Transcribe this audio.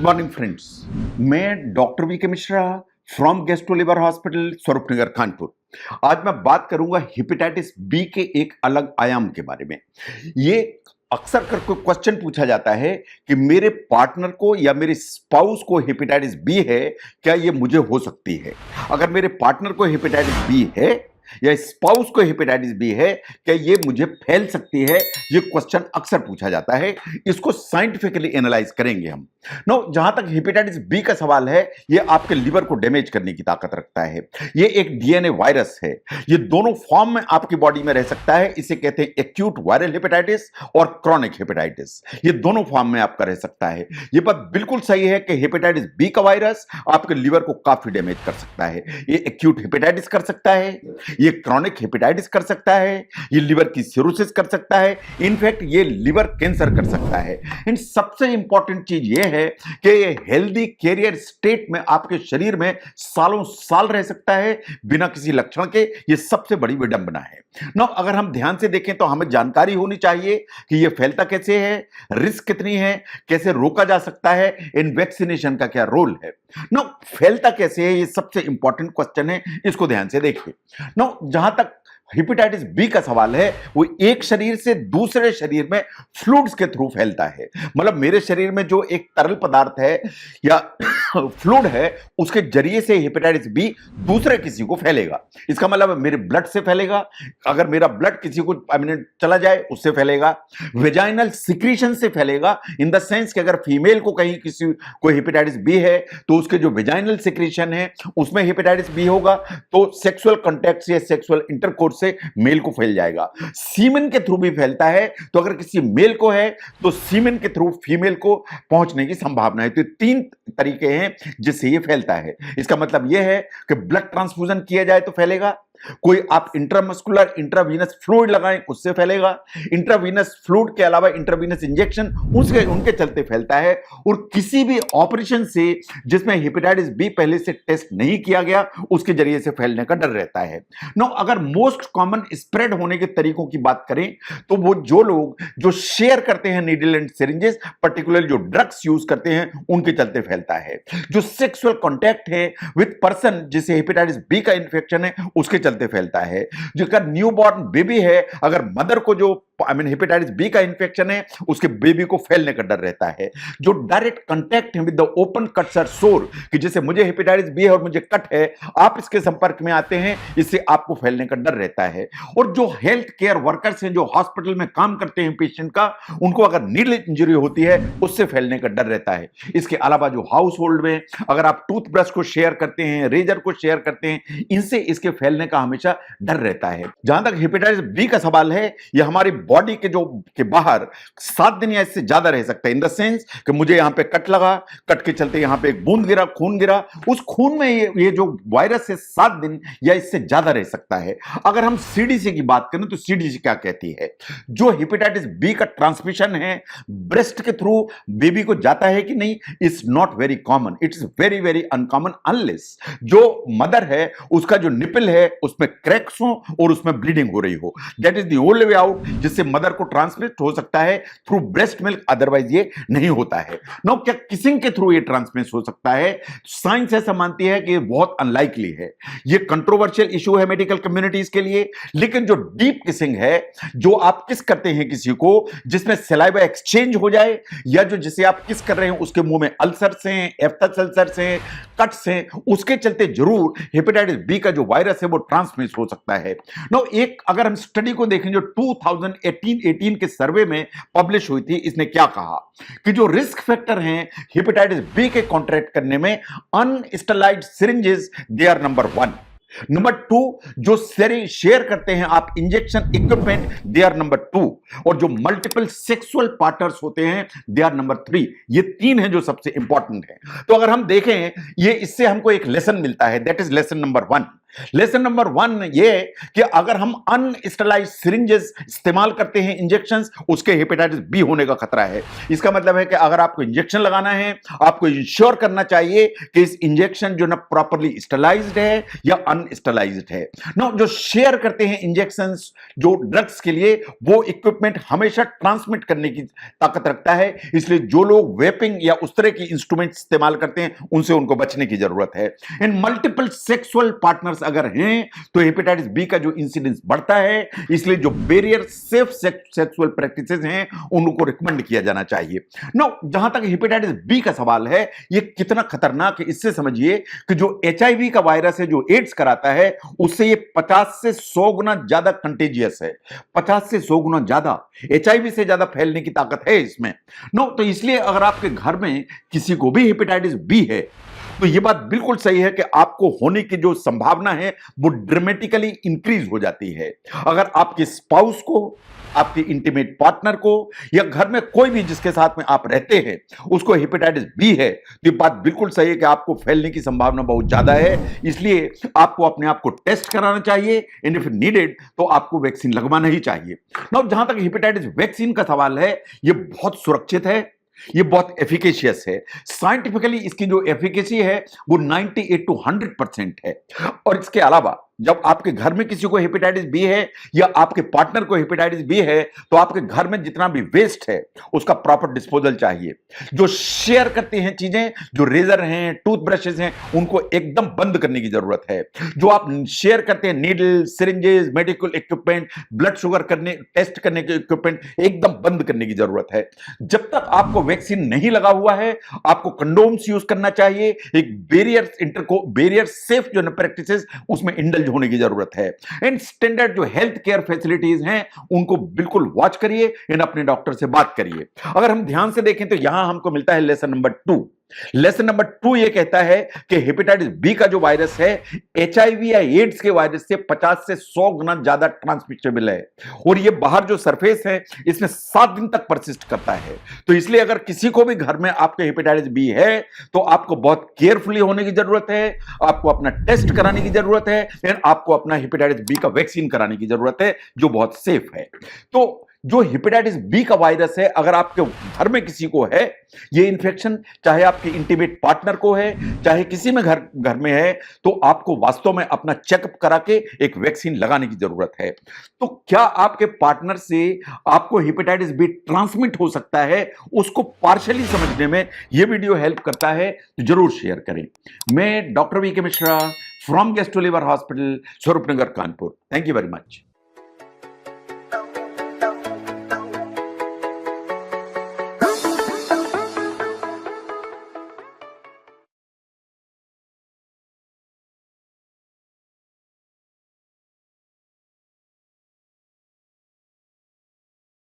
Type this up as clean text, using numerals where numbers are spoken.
Morning friends, मैं doctor VK Mishra from gastro liver hospital Swaroopnagar Kanpur. आज मैं बात करूंगा हेपेटाइटिस बी के एक अलग आयाम के बारे में। ये अक्सर करके क्वेश्चन पूछा जाता है कि मेरे पार्टनर को या मेरे स्पाउस को हेपेटाइटिस बी है, क्या ये मुझे हो सकती है? अगर मेरे पार्टनर को हेपेटाइटिस बी है या स्पाउस को हेपेटाइटिस बी है, क्या ये मुझे फैल सकती है? ये क्वेश्चन अक्सर पूछा जाता है। इसको साइंटिफिकली एनालाइज करेंगे हम। नो, जहां तक हेपेटाइटिस बी का सवाल है, ये आपके लिवर को डैमेज करने की ताकत रखता है। ये एक डीएनए वायरस है। ये दोनों फॉर्म में आपकी बॉडी में रह सकता है। इसे कहते हैं एक्यूट वायरल हेपेटाइटिस और क्रॉनिक हेपेटाइटिस। ये दोनों फॉर्म में आपका रह सकता है। ये बात बिल्कुल सही है कि हेपेटाइटिस बी का वायरस आपके लिवर को काफी डैमेज कर सकता है। ये एक्यूट हेपेटाइटिस कर सकता है, ये क्रॉनिक हेपेटाइटिस कर सकता है, ये लिवर की सिरोसिस कर सकता है, इनफैक्ट ये लिवर कैंसर कर सकता है। इन सबसे इंपॉर्टेंट चीज ये है कि ये हेल्दी कैरियर स्टेट में आपके शरीर में सालों साल रह सकता है बिना किसी लक्षण के। ये सबसे बड़ी विडंबना है। नो, अगर हम ध्यान से देखें तो हमें जानकारी होनी चाहिए कि ये फैलता कैसे है, रिस्क कितनी है, कैसे रोका जा सकता है, इन वैक्सीनेशन का क्या रोल है। नो, फैलता कैसे है, ये सबसे इंपॉर्टेंट क्वेश्चन है। इसको ध्यान से देखिए। नो, जहां तक हेपेटाइटिस बी का सवाल है, वो एक शरीर से दूसरे शरीर में फ्लूइड्स के थ्रू फैलता है। मतलब मेरे शरीर में जो एक तरल पदार्थ है या फ्लूइड है, उसके जरिए से हेपेटाइटिस बी दूसरे किसी को फैलेगा। इसका मतलब मेरे ब्लड से फैलेगा। अगर मेरा ब्लड किसी को चला जाए, उससे फैलेगा। वेजाइनल सिक्रीशन से फैलेगा, इन द सेंस कि अगर फीमेल को कहीं किसी को हेपेटाइटिस बी है तो उसके जो वेजाइनल सिक्रीशन है उसमें हेपेटाइटिस बी होगा, तो सेक्सुअल कॉन्टैक्ट या सेक्सुअल इंटरकोर्स से मेल को फैल जाएगा। सीमेन के थ्रू भी फैलता है, तो अगर किसी मेल को है तो सीमेन के थ्रू फीमेल को पहुंचने की संभावना है। तो तीन तरीके हैं जिससे ये फैलता है। इसका मतलब यह है कि ब्लड ट्रांसफ्यूजन किया जाए तो फैलेगा, कोई आप इंट्रामस्कुलर इंट्रावीनस फ्लूइड लगाएं उससे फैलेगा, इंट्रावीनस फ्लूइड के अलावा इंट्रावीनस इंजेक्शन उनके चलते फैलता है, और किसी भी ऑपरेशन से जिसमें हेपेटाइटिस बी पहले से टेस्ट नहीं किया गया उसके जरिए से फैलने का डर रहता है। नो, अगर मोस्ट कॉमन स्प्रेड होने के तरीकों की बात करें तो वो जो लोग जो शेयर करते हैं नीडल एंड सिरिंजेस, पर्टिकुलरली जो ड्रग्स यूज करते हैं, उनके चलते फैलता है। जो सेक्सुअल कॉन्टैक्ट है विद पर्सन जिसे हेपेटाइटिस बी का इंफेक्शन है, उसके चलते फैलता है। जो न्यूबॉर्न बेबी है, अगर मदर को जो हेपेटाइटिस बी का इंफेक्शन है, उसके बेबी को फैलने का डर रहता है। जो डायरेक्ट कांटेक्ट है विद द ओपन कट्स और सोर, कि जैसे मुझे हेपेटाइटिस बी है और मुझे कट है, आप इसके संपर्क में आते हैं, इससे आपको फैलने का डर रहता है। और जो हेल्थ केयर वर्कर्स हैं, जो हॉस्पिटल में काम करते हैं पेशेंट का, उनको अगर नीडल इंजरी होती है उससे फैलने का डर रहता है। इसके अलावा जो हाउस होल्ड में अगर आप टूथब्रश को शेयर करते हैं, रेजर को शेयर करते हैं, इनसे इसके फैलने का हमेशा डर रहता है। जहां तक हेपेटाइटिस बी का सवाल है, यह हमारी बॉडी के बाहर 7 दिन या इससे ज्यादा रह सकता है। इन द सेंस कि मुझे यहां पे कट लगा, कट के चलते यहां पे एक बूंद गिरा, खून गिरा, उस खून में ये जो वायरस है 7 दिन या इससे ज्यादा रह सकता है। अगर हम सीडीसी की बात करें तो सीडीसी क्या कहती है, जो हेपेटाइटिस बी का ट्रांसमिशन है ब्रेस्ट के थ्रू बेबी को जाता है कि नहीं, it's not very common, it's very very uncommon, unless जो मदर है उसका जो निपल है उसमें क्रैक्स हो और उसमें ब्लीडिंग हो रही हो। That is the only way out जिससे मदर को ट्रांसमिट हो सकता है थ्रू ब्रेस्ट मिल्क, अदरवाइज ये नहीं होता है। नो, क्या किसिंग के थ्रू ये ट्रांसमिट हो सकता है? साइंस ऐसा मानती है कि ये बहुत अनलाइकली है। ये कंट्रोवर्शियल इशू है मेडिकल कम्युनिटीज के लिए, लेकिन जो डीप किसिंग है, जो आप किस करते हैं किसी को जिसमें सलाइवा एक्सचेंज हो जाए, या जो जिसे आप किस कर रहे हैं उसके मुंह में अल्सर्स हैं, एफ्थस अल्सर्स हैं, कट्स हैं, उसके चलते जरूर हेपेटाइटिस बी का जो वायरस है वो ट्रांसमिट हो सकता है। नो, एक अगर हम स्टडी को देखें जो 2018 के सर्वे में पब्लिश हुई थी, इसने क्या कहा कि जो रिस्क फैक्टर हैं हेपेटाइटिस बी के कॉन्ट्रैक्ट करने में, unsterilized syringes they are number 1। Number 2, जो शेयर करते हैं आप injection equipment, they are number 2। और जो मल्टीपल सेक्सुअल पार्टनर्स होते हैं, दे आर नंबर 3। ये 3 हैं जो सबसे इंपॉर्टेंट है। तो अगर हम देखें, ये इससे हमको एक लेसन मिलता है, that is lesson number 1। Lesson number 1 ये कि अगर हम अनस्टेरलाइज्ड सिरिंजेस इस्तेमाल करते हैं, इंजेक्शंस, उसके हेपेटाइटिस बी होने का खतरा है। इसका मतलब है कि अगर आपको इंजेक्शन लगाना है, आपको इंश्योर करना चाहिए कि इस इंजेक्शन जो ना प्रॉपर्ली स्टेरलाइज्ड है या अनस्टलाइज्ड है ना। जो शेयर करते हैं इंजेक्शंस जो ड्रग्स के लिए, वो इक्विपमेंट हमेशा ट्रांसमिट करने की ताकत रखता है, इसलिए जो लोग वेपिंग या उस तरह की इंस्ट्रूमेंट इस्तेमाल करते हैं उनसे उनको बचने की जरूरत है। इन मल्टीपल सेक्सुअल पार्टनर्स अगर हैं तो हेपेटाइटिस बी का जो इंसिडेंस बढ़ता है, इसलिए जो बेरियर सेफ सेक्सुअल प्रैक्टिसेस हैं उनको रिकमेंड किया जाना चाहिए। नो, जहां तक हेपेटाइटिस बी का सवाल है, ये कितना खतरनाक है इससे समझिए कि जो एचआईवी का वायरस है जो एड्स कराता है, उससे ये 50 से 100 गुना ज्यादा कंटेजियस है। 50 से 100 गुना ज्यादा, एचआईवी से ज्यादा फैलने की ताकत है इसमें। नो, तो इसलिए अगर आपके घर में किसी को भी हेपेटाइटिस बी है तो यह बात बिल्कुल सही है कि आपको होने की जो संभावना है वो ड्रामेटिकली इंक्रीज हो जाती है। अगर आपके स्पाउस को, आपके इंटीमेट पार्टनर को, या घर में कोई भी जिसके साथ में आप रहते हैं उसको हेपेटाइटिस बी है, तो ये बात बिल्कुल सही है कि आपको फैलने की संभावना बहुत ज्यादा है। इसलिए आपको अपने आप को टेस्ट कराना चाहिए, एंड इफ नीडेड तो आपको वैक्सीन लगवाना ही चाहिए। नाउ, जहां तक हेपेटाइटिस वैक्सीन का सवाल है, ये बहुत सुरक्षित है, ये बहुत एफिकेशियस है। साइंटिफिकली इसकी जो एफिकेसी है वो 98 to 100% है। और इसके अलावा जब आपके घर में किसी को हेपेटाइटिस बी है या आपके पार्टनर को हेपेटाइटिस बी है, तो आपके घर में जितना भी वेस्ट है उसका प्रॉपर डिस्पोजल चाहिए। जो शेयर करते हैं चीजें, जो रेजर हैं, टूथब्रशेस हैं, उनको एकदम बंद करने की जरूरत है। जो आप शेयर करते हैं needle, syringes, medical equipment, blood sugar करने, टेस्ट करने के इक्विपमेंट, एकदम बंद करने की जरूरत है। जब तक आपको वैक्सीन नहीं लगा हुआ है, आपको कंडोम्स यूज करना चाहिए। एक बेरियर सेफ जो प्रैक्टिसेस उसमें इंडल्ज होने की जरूरत है। एंड स्टैंडर्ड जो हेल्थ केयर फैसिलिटीज हैं उनको बिल्कुल वॉच करिए, एंड अपने डॉक्टर से बात करिए। अगर हम ध्यान से देखें तो यहां हमको मिलता है लेसन नंबर 2। लेसन नंबर 2 ये कहता है कि हेपेटाइटिस बी का जो वायरस है एचआईवी या एड्स के वायरस से 50 से 100 गुना ज्यादा ट्रांसमिटेबल है, और ये बाहर जो सरफेस है इसमें 7 दिन तक परसिस्ट करता है। तो इसलिए अगर किसी को भी घर में आपके हेपेटाइटिस बी है तो आपको बहुत केयरफुली होने की जरूरत है, आपको अपना टेस्ट कराने की जरूरत है, एंड आपको अपना हेपेटाइटिस बी का वैक्सीन कराने की जरूरत है जो बहुत सेफ है। तो जो हेपेटाइटिस बी का वायरस है, अगर आपके घर में किसी को है ये इन्फेक्शन, चाहे आपके इंटीमेट पार्टनर को है, चाहे किसी में घर में है, तो आपको वास्तव में अपना चेकअप करा के एक वैक्सीन लगाने की जरूरत है। तो क्या आपके पार्टनर से आपको हेपेटाइटिस बी ट्रांसमिट हो सकता है, उसको पार्शियली समझने में यह वीडियो हेल्प करता है, तो जरूर शेयर करें। मैं doctor V K Mishra from gastro liver hospital, Swaroopnagar, Kanpur. Thank you very much.